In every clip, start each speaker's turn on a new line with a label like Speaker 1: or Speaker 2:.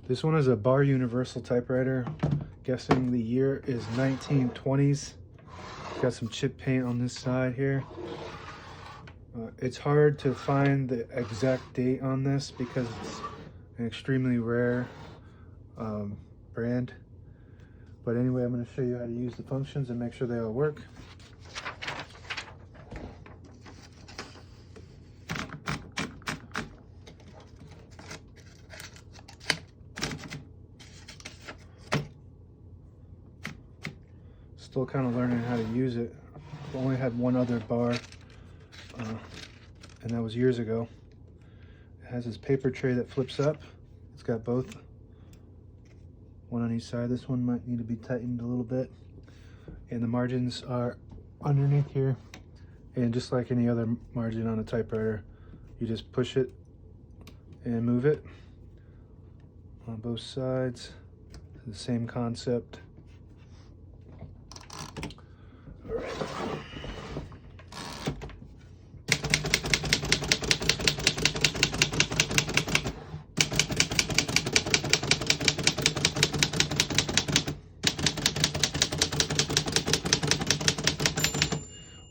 Speaker 1: This one is a Barr Universal typewriter. Guessing the year is 1920s. Got some chip paint on this side here. It's hard to find the exact date on this because it's an extremely rare brand. But anyway, I'm going to show you how to use the functions and make sure they all work. Still kind of learning how to use it. I've only had one other bar, and that was years ago. It has this paper tray that flips up. It's got both, one on each side. This one might need to be tightened a little bit. And the margins are underneath here. And just like any other margin on a typewriter, you just push it and move it on both sides. The same concept.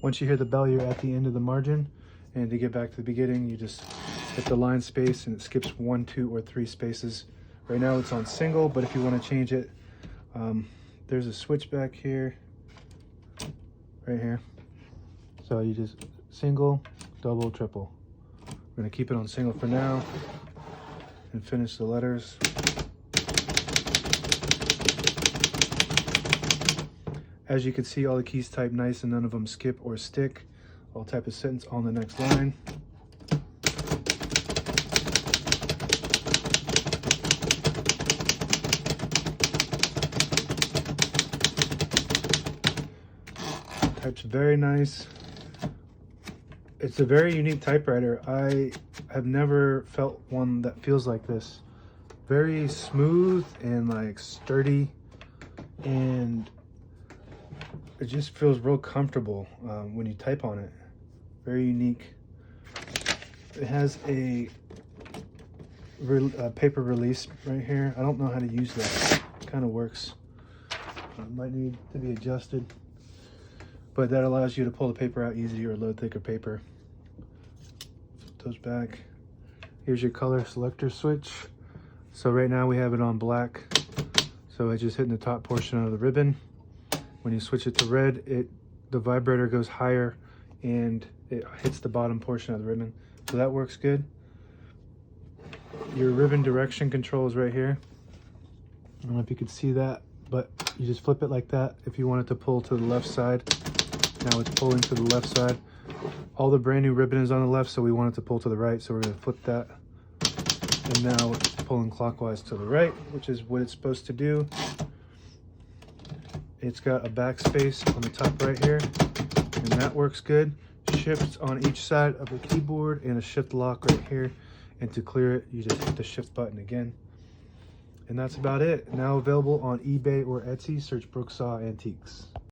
Speaker 1: Once you hear the bell, you're at the end of the margin, and to get back to the beginning, you just hit the line space and it skips 1, 2, or 3 spaces. Right now it's on single, but if you want to change it, there's a switch back here, right here. So you just single, double, triple. We're going to keep it on single for now and finish the letters. As you can see, all the keys type nice and none of them skip or stick. I'll type a sentence on the next line. Types very nice. It's a very unique typewriter. I have never felt one that feels like this. Very smooth and like sturdy, and it just feels real comfortable when you type on it. Very unique. It has a paper release right here. I don't know how to use that. It kind of works. Might need to be adjusted. But that allows you to pull the paper out easy or load thicker paper. Flip those back. Here's your color selector switch. So right now we have it on black. So it's just hitting the top portion of the ribbon. When you switch it to red, the vibrator goes higher and it hits the bottom portion of the ribbon. So that works good. Your ribbon direction control is right here. I don't know if you can see that, but you just flip it like that. If you want it to pull to the left side, now it's pulling to the left side. All the brand new ribbon is on the left, so we want it to pull to the right. So we're going to flip that. And now it's pulling clockwise to the right, which is what it's supposed to do. It's got a backspace on the top right here, and that works good. Shifts on each side of the keyboard and a shift lock right here. And to clear it, you just hit the shift button again. And that's about it. Now available on eBay or Etsy. Search Brooksaw Antiques.